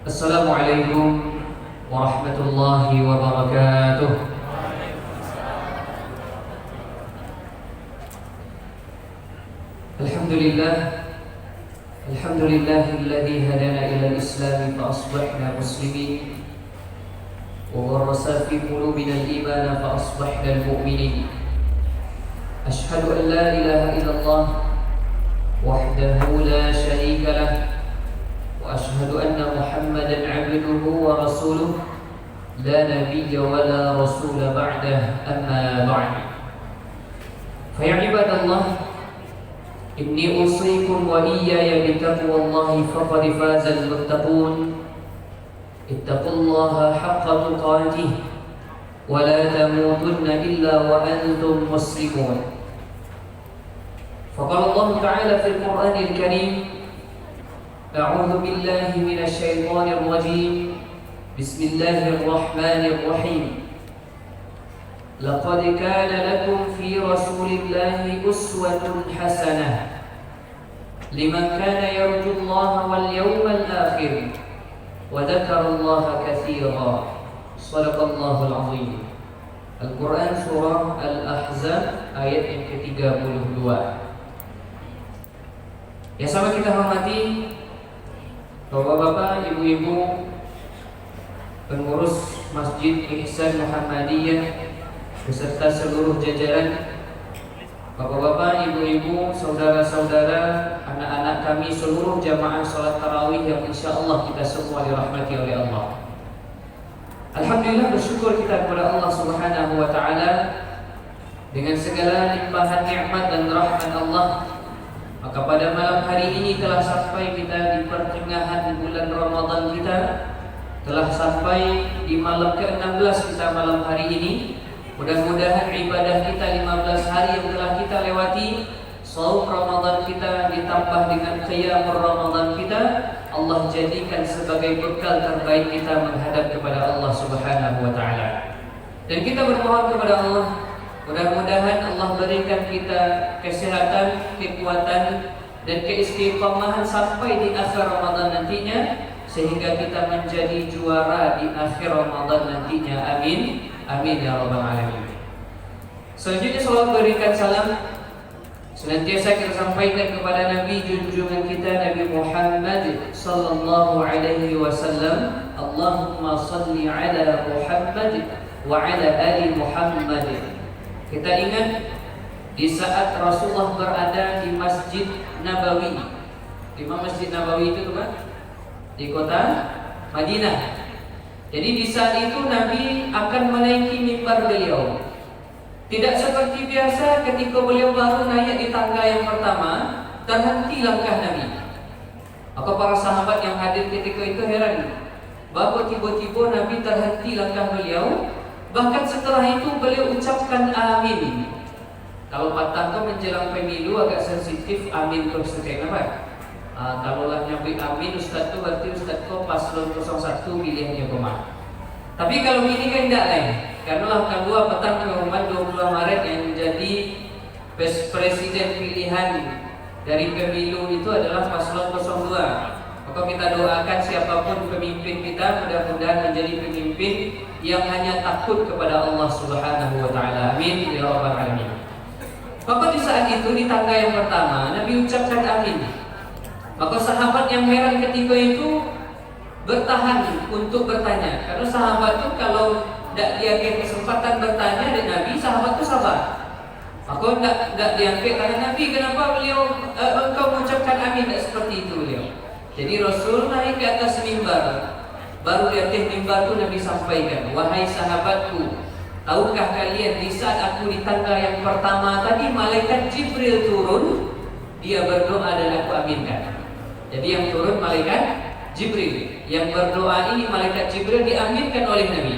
Assalamualaikum warahmatullahi wabarakatuh. Alhamdulillah, alhamdulillahilladzi hadana ila al-islam fa asbahna muslimin wa warasa fi qulubina al-iman fa asbahna mu'minin. Ashhadu an la ilaha illallah wahdahu la syarika lah وأشهد أن محمدا عبده ورسوله لا نبي ولا رسول بعده أما بعد فيا عباد الله إني أوصيكم وإياي بتقوى الله فقد فاز المتقون اتقوا الله حق تقاته ولا تموتن إلا وأنتم مسلمون فقال الله تعالى في القرآن الكريم أعوذ بالله من الشيطان الرجيم بسم الله الرحمن الرحيم لقد كان لكم في رسول الله أسوة حسنة لمن كان يرجو الله واليوم الآخر وذكر الله كثيرا صدق الله العظيم. Al-Quran Surah Al-Ahzab ayat yang ke-32. Yang sama kita hormati Bapak-bapak, ibu-ibu, pengurus Masjid Ihsan Muhammadiyah beserta seluruh jajaran, bapak-bapak, ibu-ibu, saudara-saudara, anak-anak kami, seluruh jamaah salat tarawih yang insyaallah kita semua dirahmati oleh Allah. Alhamdulillah, bersyukur kita kepada Allah Subhanahu wa taala dengan segala limpahan nikmat dan rahmat Allah. Maka pada malam hari ini telah sampai kita di pertengahan bulan Ramadan kita, telah sampai di malam ke-16 kita malam hari ini. Mudah-mudahan ibadah kita 15 hari yang telah kita lewati, shaum Ramadan kita ditambah dengan qiyam Ramadan kita, Allah jadikan sebagai bekal terbaik kita menghadap kepada Allah Subhanahu wa taala. Dan kita bermohon kepada Allah, mudah-mudahan Allah berikan kita kesehatan, kekuatan, dan keistiqamahan sampai di akhir Ramadan nantinya, sehingga kita menjadi juara di akhir Ramadan nantinya. Amin, amin ya rabbal alamin. Selanjutnya salawat berikan salam senantiasa kita sampaikan kepada Nabi junjungan kita Nabi Muhammad sallallahu alaihi wasallam. Allahumma salli ala Muhammad wa ala ali Muhammad. Kita ingat di saat Rasulullah berada di Masjid Nabawi. Di mana Masjid Nabawi itu kan? Di kota Madinah. Jadi di saat itu Nabi akan menaiki mimbar beliau. Tidak seperti biasa ketika beliau baru naik di tangga yang pertama, terhenti langkah Nabi. Maka para sahabat yang hadir ketika itu heran, bahwa tiba-tiba Nabi terhenti langkah beliau. Bahkan setelah itu beliau ucapkan amin. Kalau patah menjelang pemilu agak sensitif, amin terus kayak apa? Kalaulah nyampe amin Ustaz itu berarti Ustaz kok paslon 01 pilihannya kemana? Tapi kalau ini kan tidak lain. Karena lah kedua petang pengumuman 22 Maret yang menjadi presiden pilihan dari pemilu itu adalah paslon 02. Maka kita doakan siapapun pemimpin kita mudah-mudahan menjadi pemimpin yang hanya takut kepada Allah Subhanahu wa taala. Amin ya rabbal alamin. Maka di saat itu di tangga yang pertama Nabi ucapkan amin. Maka sahabat yang heran ketika itu bertahan untuk bertanya. Karena sahabat itu kalau tidak diangkat kesempatan bertanya dengan Nabi, sahabat itu sabar. Maka tidak diangkat tanya Nabi, kenapa beliau engkau mengucapkan amin? Tidak seperti itu beliau. Jadi Rasul naik ke atas mimbar. Baru di atas mimbar itu Nabi sampaikan, wahai sahabatku, tahukah kalian di saat aku di tangga yang pertama tadi malaikat Jibril turun, dia berdoa dan aku aminkan. Jadi yang turun malaikat Jibril, yang berdoa ini malaikat Jibril diaminkan oleh Nabi.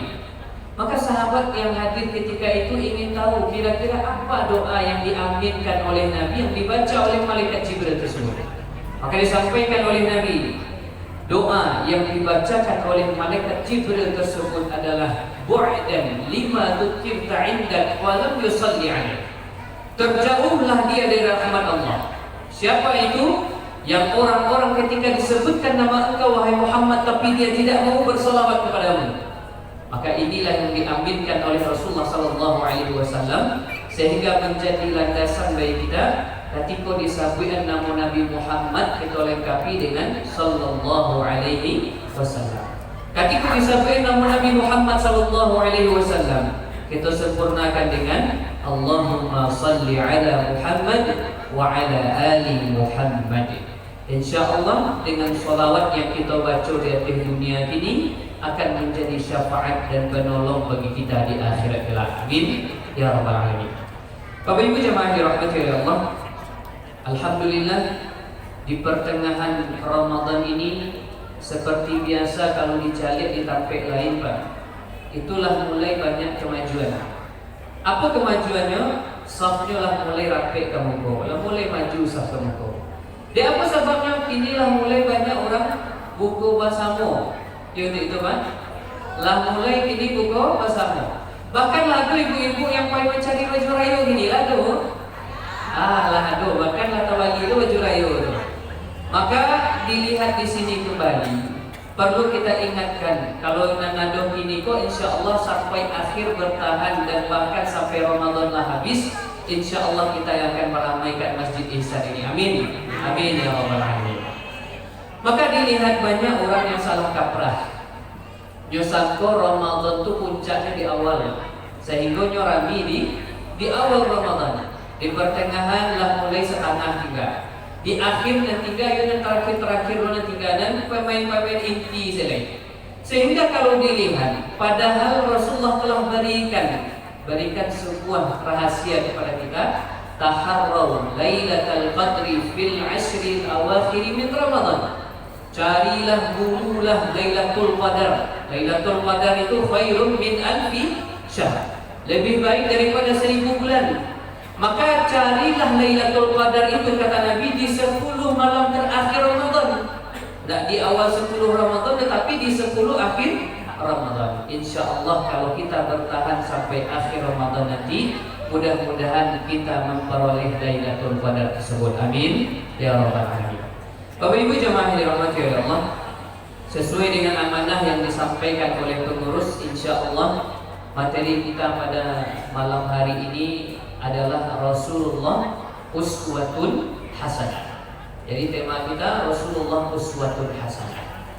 Maka sahabat yang hadir ketika itu ingin tahu kira-kira apa doa yang diaminkan oleh Nabi yang dibaca oleh malaikat Jibril tersebut. Maka disampaikan oleh Nabi, doa yang dibacakan oleh malaikat Jibril tersebut adalah bu'dan lima dzukirta 'indak wa lam yusalli 'alaik. Terjauhlah dia dari rahmat Allah. Siapa itu? Yang orang-orang ketika disebutkan nama engkau wahai Muhammad tapi dia tidak mau bersolawat kepadamu, maka inilah yang diambilkan oleh Rasulullah SAW sehingga menjadi landasan bagi kita ketika disampaikan nama Nabi Muhammad kita lengkapi dengan Sallallahu Alaihi Wasallam. Ketika disampaikan nama Nabi Muhammad Sallallahu Alaihi Wasallam kita sempurnakan dengan Allahumma salli ala Muhammad wa ala ali Muhammad. InsyaAllah dengan sholawat yang kita baca di akhir dunia ini akan menjadi syafaat dan penolong bagi kita di akhirat kelak. Amin ya rabbal alamin. Bapak Ibu jemaah dirahmati oleh Allah, alhamdulillah di pertengahan Ramadan ini seperti biasa kalau dicalik di tampek lain Pak, itulah mulai banyak kemajuan. Apa kemajuannya? Safnya lah mulai rapi ke muka, lah mulai maju saf ke muka. Dia apa sebabnya? Inilah mulai banyak orang buku basamo. Itu Pak. Lah mulai ini buku basamo. Bahkan lagu ibu-ibu yang pai mencari baju rayu gini lagu. Lagu bahkan latar lagi itu baju rayu itu. Maka dilihat di sini kembali. Perlu kita ingatkan kalau nangado ini kok insyaallah sampai akhir bertahan dan bahkan sampai Ramadan lah habis, insyaallah kita akan meramaikan Masjid Ihsan ini. Amin. Amin ya rabbal alamin. Maka dilihat banyak orang yang salah kaprah. Nyosangko Ramadan itu puncaknya di awal, sehingga nyorami di awal Ramadan. Di pertengahan lah mulai setengah juga. Di akhir dan tiga yang terakhir dan tiga dan pemain-pemain inti selai. Sehingga kalau dilihat, padahal Rasulullah telah berikan sebuah rahasia kepada kita, taharraw lailatal qadri fil ashril awakhir min Ramadan. Carilah, burulah Lailatul Qadar. Lailatul Qadar itu khairun min alfi syahr. Lebih baik daripada 1000 bulan. Maka carilah Lailatul Qadar itu kata Nabi di 10 malam terakhir Ramadan. Tidak di awal 10 Ramadan tetapi di 10 akhir Ramadan. InsyaAllah kalau kita bertahan sampai akhir Ramadan nanti, mudah-mudahan kita memperoleh Lailatul Qadar tersebut. Amin ya rabbal alamin. Bapak Ibu jemaah yang dirahmati oleh Allah, sesuai dengan amanah yang disampaikan oleh pengurus, insyaallah materi kita pada malam hari ini adalah Rasulullah Uswatun Hasanah. Jadi tema kita Rasulullah Uswatun Hasanah.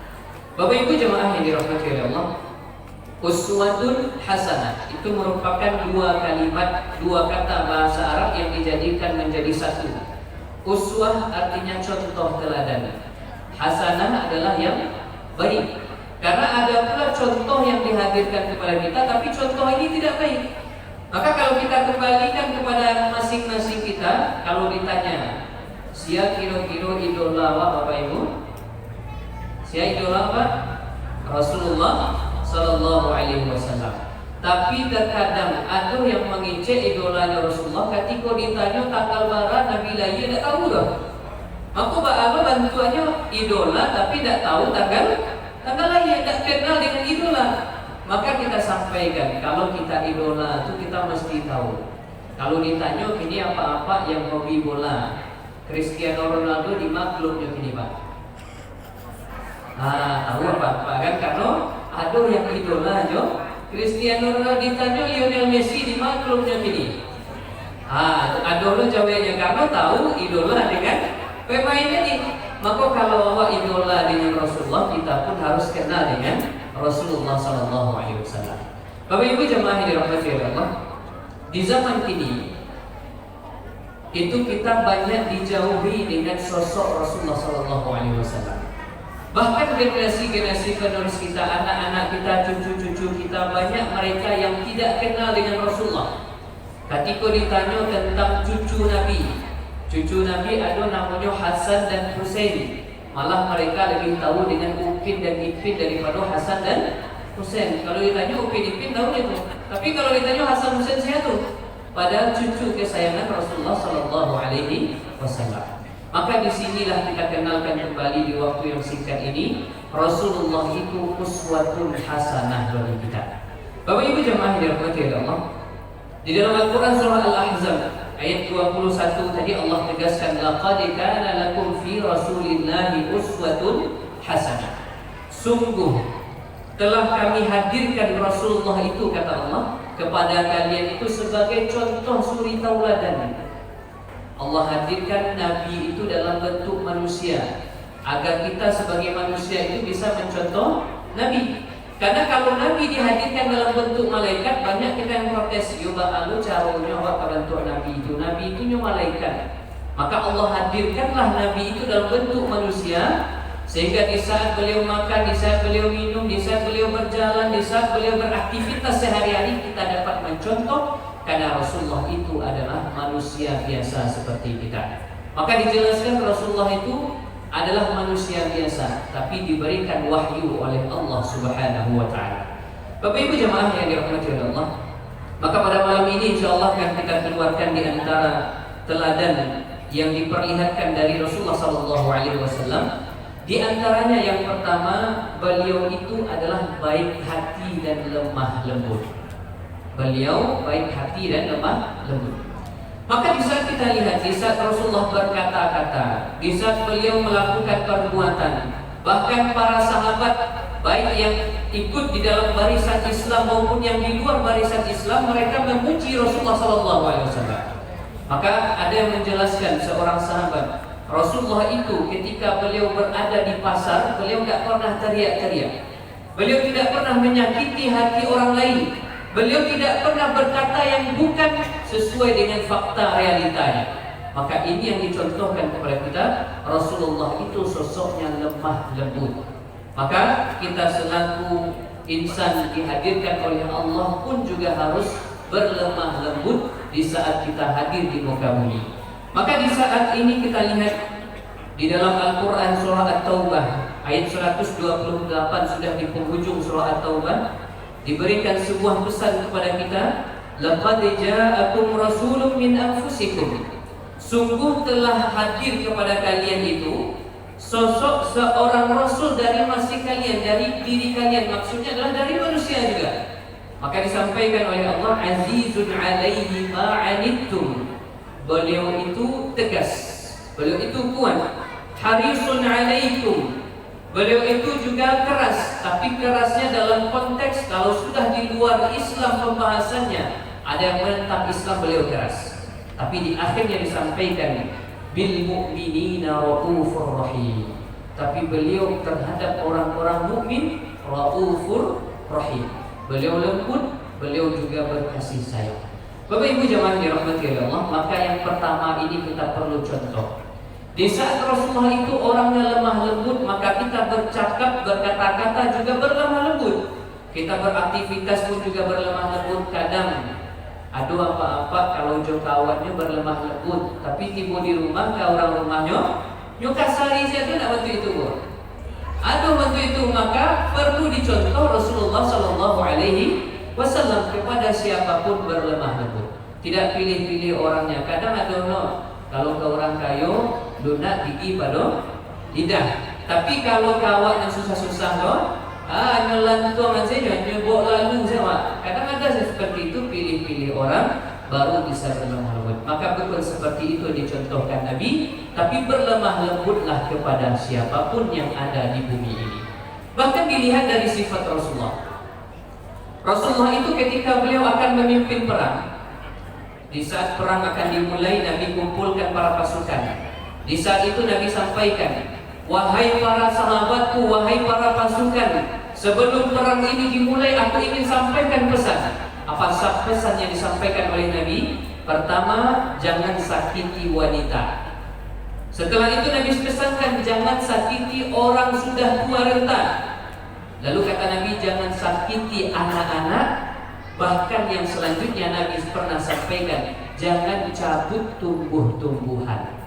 Bapak Ibu jemaah yang dirahmati oleh Allah, Uswatun Hasanah itu merupakan dua kalimat, dua kata bahasa Arab yang dijadikan menjadi satu. Uswah artinya contoh teladan. Hasanah adalah yang baik. Karena ada pula contoh yang dihadirkan kepada kita, tapi contoh ini tidak baik. Maka kalau kita kembalikan kepada masing-masing kita, kalau ditanya, sia kira-kira idola apa Bapak Ibu? Sia idola apa? Rasulullah Sallallahu Alaihi Wasallam. Tapi terkadang ada yang mengecek idolanya Rasulullah ketika ditanya tanggal bara Nabi lahir tidak tahu dah. Maka apa bantuannya idola tapi tidak tahu tanggal lahir, tidak kenal dengan idola. Maka kita sampaikan kalau kita idola itu kita mesti tahu. Kalau ditanya ini apa-apa yang hobi bola, Cristiano Ronaldo dimaklumnya gini Pak. Tahu apa kan? Karena ada yang idola jo. Cristiano Ronaldo ditanya Lionel Messi dimaklumnya gini. Ada lo jawabnya karena tahu idola dengan pemainnya ini. Maka kalau awak idola dengan Rasulullah, kita pun harus kenal dengan Rasulullah Sallallahu Alaihi Wasallam. Bapak Ibu jemaah yang dirahmati oleh Allah, di zaman ini itu kita banyak dijauhi dengan sosok Rasulullah Sallallahu Alaihi Wasallam. Bahkan generasi-generasi penerus kita, anak-anak kita, cucu-cucu kita, banyak mereka yang tidak kenal dengan Rasulullah. Ketika ditanya tentang cucu Nabi ada namanya Hasan dan Husain. Malah mereka lebih tahu dengan Upin dan Ipin daripada Hasan dan Husain. Kalau ditanya Upin Ipin tahu itu, tapi kalau ditanya Hasan Husain siapa tuh? Padahal cucu kesayangan Rasulullah Sallallahu Alaihi Wasallam. Maka disinilah kita kenalkan kembali di waktu yang singkat ini, Rasulullah itu uswatun hasanah bagi kita. Bapak Ibu jemaah yang dirahmati oleh Allah, di dalam Al-Quran surah Al-Ahzab ayat 21 tadi Allah tegaskan laqad kana lakum fi rasulillahi uswatun hasanah. Sungguh telah kami hadirkan Rasulullah itu, kata Allah, kepada kalian itu sebagai contoh suri tauladan. Allah hadirkan Nabi itu dalam bentuk manusia agar kita sebagai manusia itu bisa mencontoh Nabi. Karena kalau Nabi dihadirkan dalam bentuk malaikat, banyak kita yang protes, yo bakalu caranya awak bentuk Nabi itu nyo malaikat. Maka Allah hadirkanlah Nabi itu dalam bentuk manusia, sehingga di saat beliau makan, di saat beliau minum, di saat beliau berjalan, di saat beliau beraktivitas sehari-hari, kita dapat mencontoh karena Rasulullah itu adalah manusia biasa seperti kita. Maka dijelaskan Rasulullah itu adalah manusia biasa, tapi diberikan wahyu oleh Allah Subhanahu wa Ta'ala. Bapak Ibu jemaah yang dirahmati oleh Allah, maka pada malam ini insyaallah akan kita keluarkan di antara teladan yang diperlihatkan dari Rasulullah SAW. Di antaranya yang pertama, beliau itu adalah baik hati dan lemah lembut. Beliau baik hati dan lemah lembut. Maka di saat kita lihat, di saat Rasulullah berkata-kata, di saat beliau melakukan perbuatan, bahkan para sahabat baik yang ikut di dalam barisan Islam maupun yang di luar barisan Islam, mereka memuji Rasulullah SAW. Maka ada yang menjelaskan seorang sahabat, Rasulullah itu ketika beliau berada di pasar, beliau tidak pernah teriak-teriak. Beliau tidak pernah menyakiti hati orang lain. Beliau tidak pernah berkata yang bukan sesuai dengan fakta realitanya. Maka ini yang dicontohkan kepada kita, Rasulullah itu sosoknya lemah lembut. Maka kita selaku insan dihadirkan oleh Allah pun juga harus berlemah lembut di saat kita hadir di muka bumi. Maka di saat ini kita lihat di dalam Al-Quran surah At-Taubah ayat 128 sudah di penghujung surah At-Taubah, diberikan sebuah pesan kepada kita, laqad ja'akum rasulun min anfusikum. Sungguh telah hadir kepada kalian itu sosok seorang rasul dari masing kalian, dari diri kalian, maksudnya adalah dari manusia juga. Maka disampaikan oleh Allah, azizun alaihi ma anittum. Beliau itu tegas, beliau itu kuat. Harisun alaikum. Beliau itu juga keras, tapi kerasnya dalam konteks kalau sudah di luar Islam pembahasannya, ada yang menentang Islam, beliau keras. Tapi di akhirnya disampaikan bil mu'minina raufur rahim. Tapi beliau terhadap orang-orang mukmin raufur rahim. Beliau lembut, beliau juga berkasih sayang. Bapak Ibu jemaah dirahmati Allah, maka yang pertama ini kita perlu contoh. Di saat Rasulullah itu orangnya lemah lembut, maka kita bercakap, berkata-kata juga berlemah lembut. Kita beraktivitas pun juga berlemah lembut. Kadang aduh apa-apa kalau jauh kawannya berlemah lembut, tapi tiba di rumah ke orang rumahnya nyukasari saja nak waktu itu bu. Aduh waktu itu, maka perlu dicontoh Rasulullah SAW kepada siapapun berlemah lembut. Tidak pilih-pilih orangnya. Kadang kalau ke orang kayo lunak gigi pada lidah. Tapi kalau kawan yang susah-susah nyelantuang saja, nyebok lalu saja. Kadang ada seperti itu, pilih-pilih orang baru bisa berlemah lembut. Maka betul seperti itu dicontohkan Nabi, tapi berlemah lembutlah kepada siapapun yang ada di bumi ini. Bahkan dilihat dari sifat Rasulullah. Rasulullah itu ketika beliau akan memimpin perang, di saat perang akan dimulai, Nabi kumpulkan para pasukan. Di saat itu Nabi sampaikan, wahai para sahabatku, wahai para pasukan, sebelum perang ini dimulai, aku ingin sampaikan pesan. Apa pesan yang disampaikan oleh Nabi? Pertama, jangan sakiti wanita. Setelah itu Nabi pesankan, jangan sakiti orang sudah tua renta. Lalu kata Nabi, jangan sakiti anak-anak. Bahkan yang selanjutnya Nabi pernah sampaikan, jangan cabut tumbuh-tumbuhan.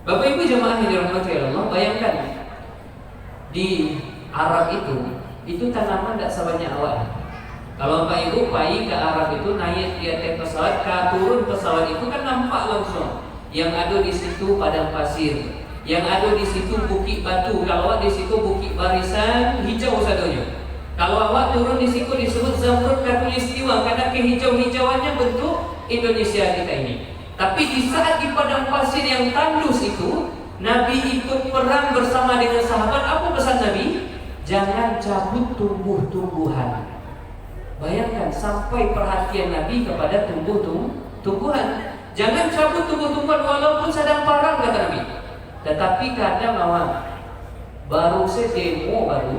Bapak Ibu jemaah yang dirahmati Allah, bayangkan di Arab itu tanaman tidak sebanyak awal. Kalau Bapak Ibu pergi ke Arab itu, naik di atas pesawat, turun pesawat itu kan nampak langsung. Yang ada di situ padang pasir, yang ada di situ bukit batu. Kalau di situ bukit barisan hijau sadonya. Kalau awak turun di situ disebut Zamrud Khatulistiwa, karena kehijau-hijauannya bentuk Indonesia kita ini. Tapi di saat di padang pasir yang tandus itu, Nabi ikut perang bersama dengan sahabat. Apa pesan Nabi? Jangan cabut tumbuh-tumbuhan. Bayangkan sampai perhatian Nabi kepada tumbuh-tumbuhan. Jangan cabut tumbuh-tumbuhan walaupun sedang perang, kata Nabi. Tetapi kadang awal baru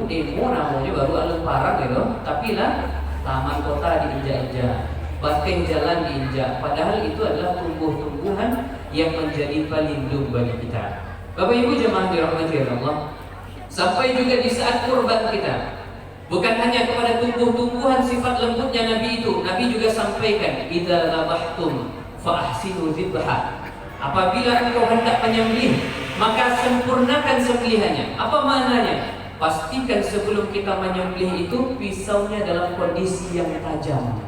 demo namanya baru alun parang gitu. Tapi lah taman kota diinjak-injak, banteng jalan diinjak. Padahal itu adalah tumbuh-tumbuhan yang menjadi pelindung bagi kita. Bapak Ibu jemaah dirahmati Allah. Sampai juga di saat kurban kita, bukan hanya kepada tumbuh-tumbuhan sifat lembutnya Nabi itu, Nabi juga sampaikan, idza dzabhtum fa ahsinu dzibha. Apabila engkau hendak menyembelih, maka sempurnakan sembelihannya. Apa maknanya? Pastikan sebelum kita menyembelih itu pisaunya dalam kondisi yang tajam.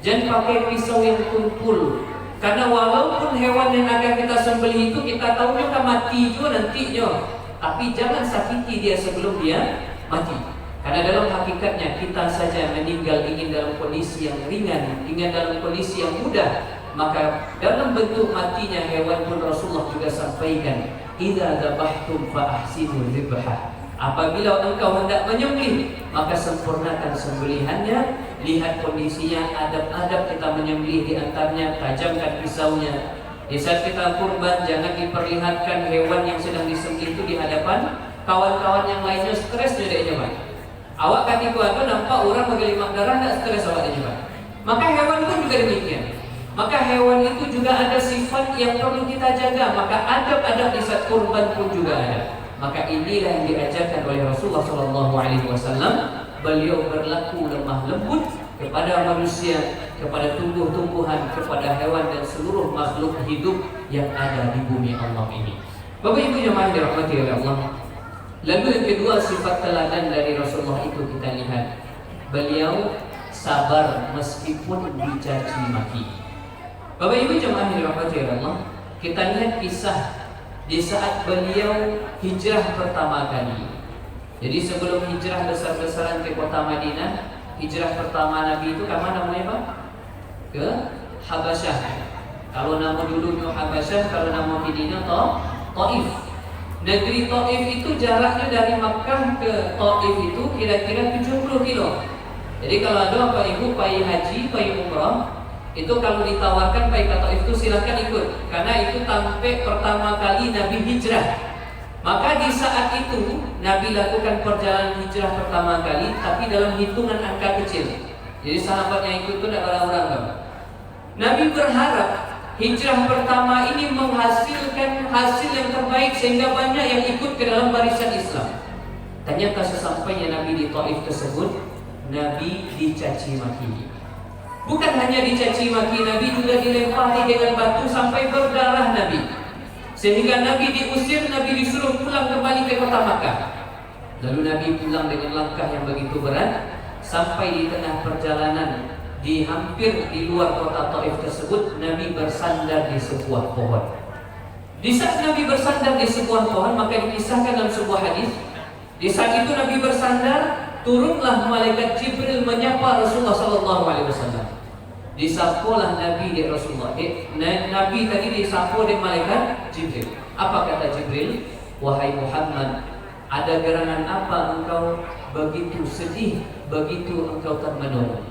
Jangan pakai pisau yang tumpul. Karena walaupun hewan yang akan kita sembelih itu kita tahu juga mati juga nantinya, tapi jangan sakiti dia sebelum dia mati. Karena dalam hakikatnya kita saja meninggal ingin dalam kondisi yang ringan, ingin dalam kondisi yang mudah. Maka dalam bentuk matinya hewan pun Rasulullah juga sampaikan, idza dzabhtum fa ahsinu dzibha. Apabila engkau hendak menyembelih, maka sempurnakan sembelihannya. Lihat kondisinya, adab-adab kita menyembelih, di antaranya tajamkan pisaunya. Di saat kita kurban, jangan diperlihatkan hewan yang sedang disembelih itu di hadapan kawan-kawan yang lainnya. Stres dia nyoba. Awak katiku aku nampak orang menggelimang darah, tidak stres awak dia nyoba. Maka hewan pun juga demikian. Maka hewan itu juga ada sifat yang perlu kita jaga. Maka adab-adab di saat kurban pun juga ada. Maka inilah yang diajarkan oleh Rasulullah SAW. Beliau berlaku lemah lembut kepada manusia, kepada tumbuh-tumbuhan, kepada hewan dan seluruh makhluk hidup yang ada di bumi Allah ini. Bapak Ibu jemaah dirahmati oleh Allah. Lalu yang kedua, sifat teladan dari Rasulullah itu kita lihat, beliau sabar meskipun dicaci maki. Bapak Ibu jemaah dirahmati oleh Allah, kita lihat kisah di saat beliau hijrah pertama kali. Jadi sebelum hijrah besar-besaran ke kota Madinah, hijrah pertama Nabi itu ke mana namanya Pak? Ke Habasyah. Kalau nama dulunya Habasyah, kalau nama Madinah Taif. Negeri Taif itu jaraknya dari Makkah ke Taif itu kira-kira 70 kilo. Jadi kalau ada Bapak Ibu pai haji, pai umrah, itu kalau ditawarkan pai ke Taif itu silakan ikut. Karena itu sampai pertama kali Nabi hijrah. Maka di saat itu Nabi lakukan perjalanan hijrah pertama kali, tapi dalam hitungan angka kecil. Jadi sahabat yang ikut itu tidak orang-orang. Nabi berharap hijrah pertama ini menghasilkan hasil yang terbaik sehingga banyak yang ikut ke dalam barisan Islam. Ternyata sesampainya Nabi di Taif tersebut, Nabi dicaci maki. Bukan hanya dicaci maki, Nabi juga dilempari dengan batu sampai berdarah Nabi. Sehingga Nabi diusir, Nabi disuruh pulang kembali ke kota Makkah. Lalu Nabi pulang dengan langkah yang begitu berat. Sampai di tengah perjalanan, di hampir di luar kota Taif tersebut, Nabi bersandar di sebuah pohon. Di saat Nabi bersandar di sebuah pohon, maka dikisahkan dalam sebuah hadis, di saat itu Nabi bersandar, turunlah malaikat Jibril menyapa Rasulullah SAW. Disapulah Nabi di Rasulullah. Nabi tadi disapu oleh malaikat Jibril. Apa kata Jibril? Wahai Muhammad, ada gerangan apa engkau begitu sedih, begitu engkau termenung?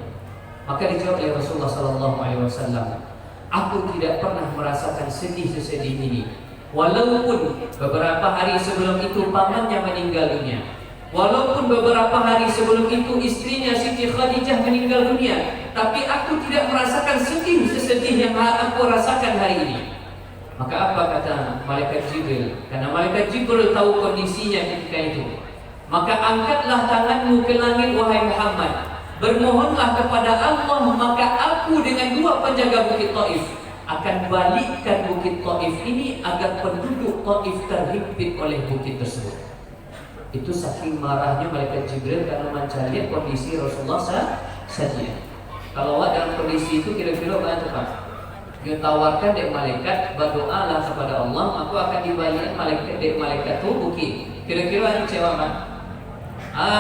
Maka dijawab oleh Rasulullah SAW, aku tidak pernah merasakan sedih sesedih ini. Walaupun beberapa hari sebelum itu pamannya meninggal dunia, walaupun beberapa hari sebelum itu istrinya Siti Khadijah meninggal dunia, tapi aku tidak merasakan sedih sesedih yang aku rasakan hari ini. Maka apa kata malaikat Jibril? Karena malaikat Jibril tahu kondisinya ketika itu. Maka angkatlah tanganmu ke langit wahai Muhammad, bermohonlah kepada Allah, maka aku dengan dua penjaga bukit Taif akan balikkan bukit Taif ini agar penduduk Taif terhimpit oleh bukit tersebut. Itu saking marahnya malaikat Jibril karena mencari kondisi Rasulullah saja. Kalau dalam kondisi itu kira-kira bagaimana Pak? Dia tawarkan dek malaikat, berdoalah kepada Allah, aku akan dibalikkan malaikat itu bukit. Kira-kira ada kecewa Pak?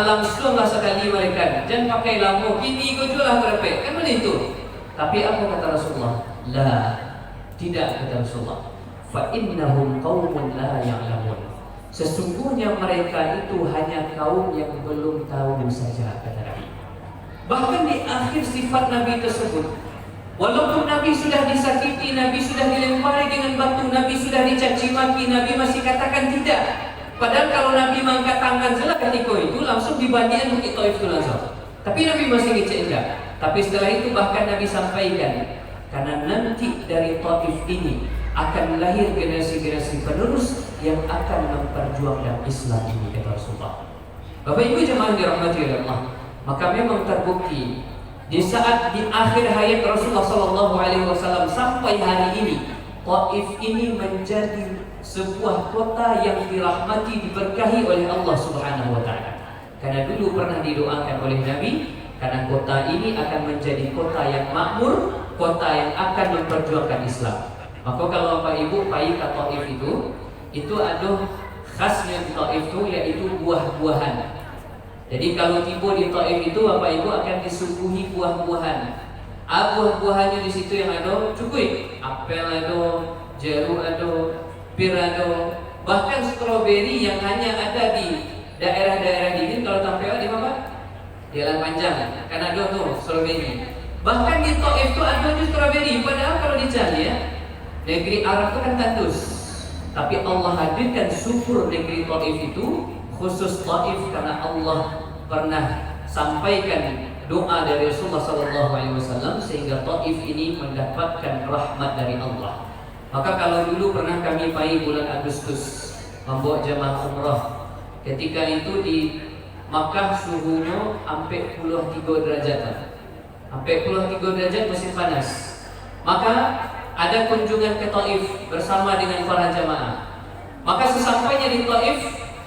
Langsung lah sekali malaikat, jangan pakai lama, gini kau jual lah berapa? Kan mana itu? Tapi apa kata Rasulullah? Lah, Tidak, kata Rasulullah. Fa innahum qaumun la ya'lamun. Sesungguhnya mereka itu hanya kaum yang belum tahu saja, kata Nabi. Bahkan di akhir sifat Nabi tersebut, walaupun Nabi sudah disakiti, Nabi sudah dilempari dengan batu, Nabi sudah dicaci maki, Nabi masih katakan tidak. Padahal kalau Nabi mengangkat tangan saja ketika itu langsung dibandikan Bukit Taif itu langsung. Tapi Nabi masih ngecek enggak. Tapi setelah itu bahkan Nabi sampaikan, karena nanti dari Taif ini akan lahir generasi-generasi penerus yang akan memperjuangkan Islam ini, kata Rasulullah. Bapak Ibu jemaah dirahmati oleh Allah, maka memang terbukti di saat di akhir hayat Rasulullah SAW sampai hari ini, Taif ini menjadi sebuah kota yang dirahmati, diberkahi oleh Allah Subhanahu wa Ta'ala. Karena dulu pernah didoakan oleh Nabi, karena kota ini akan menjadi kota yang makmur, kota yang akan memperjuangkan Islam. Maka kalau Bapak Ibu pergi ke Taif itu ada khasnya di Taif itu, yaitu buah-buahan. Jadi kalau tiba di Taif itu Bapak Ibu akan disuguhi buah-buahan. Buah-buahannya di situ yang ada cukup, apel ada, jeruk ada, pir ada, bahkan stroberi yang hanya ada di daerah-daerah dingin. Kalau tampil di mana? Jalan Panjang, kan ada tuh stroberi. Bahkan di Taif itu ada stroberi. Padahal kalau dicari ya, negeri Arab itu kan tandus, tapi Allah hadirkan syukur negeri Taif itu, khusus Taif, karena Allah pernah sampaikan doa dari Rasulullah SAW sehingga Taif ini mendapatkan rahmat dari Allah. Maka kalau dulu pernah kami pergi bulan Agustus membawa jamaah umrah, ketika itu di Makkah suhunya sampai 33 derajat, sampai 33 derajat musim panas. Maka ada kunjungan ke Taif bersama dengan para jamaah. Maka sesampainya di Taif,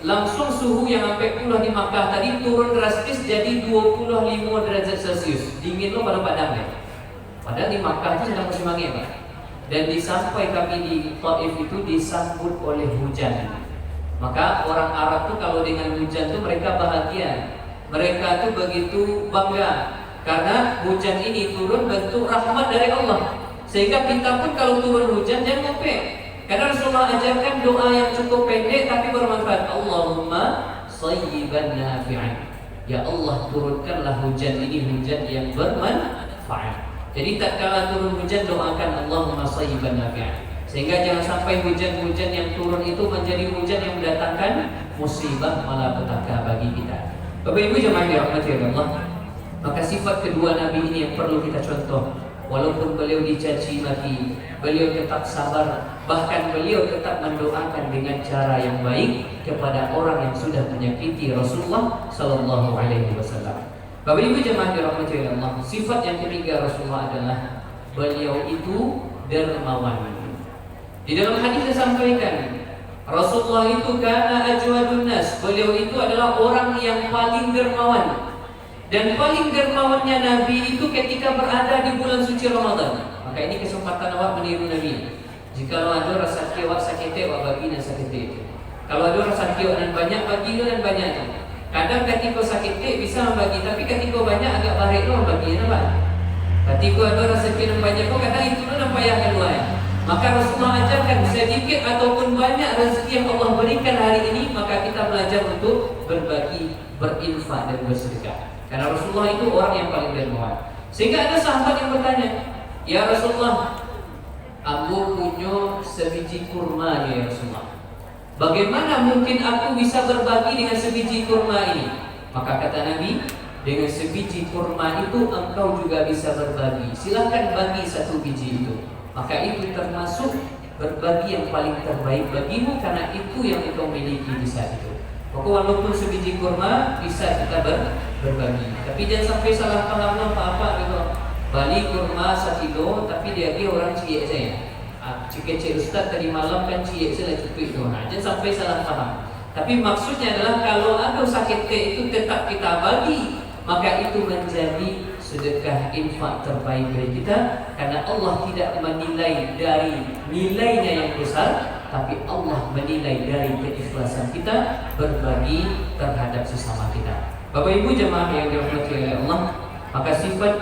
langsung suhu yang sampai puluh di Makkah tadi turun drastis jadi 25 derajat Celcius. Dingin loh pada padang ya. Padahal di Makkah itu sedang musim angin, Pak. Dan disampai kami di Taif itu disambut oleh hujan. Maka orang Arab tuh kalau dengan hujan tuh mereka bahagia. Mereka tuh begitu bangga karena hujan ini turun bentuk rahmat dari Allah. Sehingga kita pun kalau turun hujan jangan ngopek. Karena Rasulullah ajarkan doa yang cukup pendek tapi bermanfaat. Allahumma sayyiban nafi'an. Ya Allah, turunkanlah hujan ini hujan yang bermanfaat. Jadi tak kala turun hujan doakan Allahumma sayyiban nafi'an. Sehingga jangan sampai hujan-hujan yang turun itu menjadi hujan yang mendatangkan musibah malapetaka bagi kita. Bapak Ibu jemaah dirahmati Allah. Maka sifat kedua Nabi ini yang perlu kita contoh. Walaupun beliau dicaci maki, beliau tetap sabar, bahkan beliau tetap mendoakan dengan cara yang baik kepada orang yang sudah menyakiti Rasulullah Sallallahu Alaihi Wasallam. Bapak Ibu jemaah dirahmati Allah, sifat yang ketiga Rasulullah adalah beliau itu dermawan. Di dalam hadis disampaikan Rasulullah itu kana ajwadun nas, beliau itu adalah orang yang paling dermawan. Dan paling dermawannya Nabi itu ketika berada di bulan suci Ramadan. Maka ini kesempatan awak meniru Nabi. Jika ada rasa kiwak sakit, awak bagi dan sakit itu. Kalau ada rasa kiwak dan banyak, bagi dan banyak. Kadang ketika sakit bisa membagi, tapi ketika banyak agak barik loh bagi nampak. Ketika ada rasa kiwak dan banyak, kok kadang itu nampak yang kedua ya. Maka Rasulullah ajarkan sedikit ataupun banyak rezeki yang Allah berikan hari ini, maka kita belajar untuk berbagi, berinfak dan bersedekah. Karena Rasulullah itu orang yang paling dermawan. Sehingga ada sahabat yang bertanya, ya Rasulullah, aku punya sebiji kurma ya Rasulullah. Bagaimana mungkin aku bisa berbagi dengan sebiji kurma ini? Maka kata Nabi, dengan sebiji kurma itu engkau juga bisa berbagi. Silahkan bagi satu biji itu. Maka itu termasuk berbagi yang paling terbaik bagimu, karena itu yang engkau miliki di saat itu. Maka walaupun sebiji kurma bisa kita berbagi, tapi jangan sampai salah paham apa-apa gitu. Bali kurma 1 kilo, tapi dia orang ciek saya. Cik Ustaz tadi malam kan ciek saya cukup itu. Nah, jangan sampai salah paham. Tapi maksudnya adalah kalau ada sakit itu tetap kita bagi, maka itu menjadi sedekah infak terbaik dari kita, karena Allah tidak menilai dari nilainya yang besar, tapi Allah menilai dari keikhlasan kita berbagi terhadap sesama kita. Bapak Ibu jemaah yang dirahmati oleh Allah, maka sifat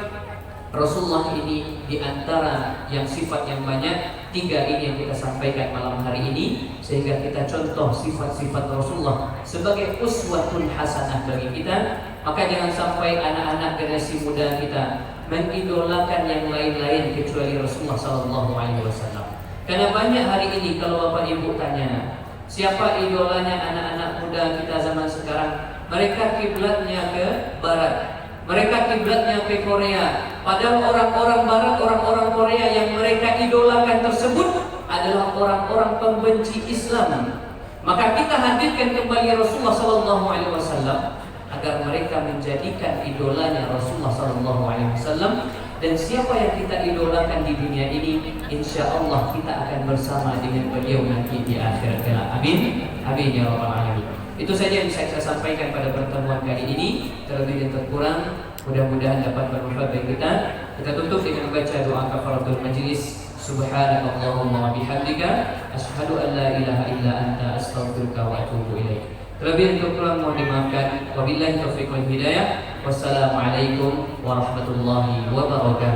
Rasulullah ini di antara yang sifat yang banyak, 3 ini yang kita sampaikan malam hari ini, sehingga kita contoh sifat-sifat Rasulullah sebagai uswatun hasanah bagi kita. Maka jangan sampai anak-anak generasi muda kita mengidolakan yang lain-lain kecuali Rasulullah SAW. Karena banyak hari ini kalau Bapak Ibu tanya, siapa idolanya anak-anak muda kita zaman sekarang? Mereka kiblatnya ke barat, mereka kiblatnya ke Korea. Padahal orang-orang barat, orang-orang Korea yang mereka idolakan tersebut adalah orang-orang pembenci Islam. Maka kita hadirkan kembali Rasulullah SAW agar mereka menjadikan idolanya Rasulullah SAW. Dan siapa yang kita idolakan di dunia ini, insya Allah kita akan bersama dengan beliau nanti di akhirat kelak. Amin, amin ya rabbal alamin. Itu saja yang bisa saya sampaikan pada pertemuan kali ini. Terlebih dan terkurang, mudah-mudahan dapat bermanfaat bagi kita. Kita tutup dengan membaca doa kafaratul majlis. Subhanakallahumma wa bihamdika asyhadu an la ilaha illa anta astaghfiruka wa atubu ilaik. Terlebih dan terkurang mohon dimaafkan. Wabillahi taufiq wal hidayah. Wassalamualaikum warahmatullahi wabarakatuh.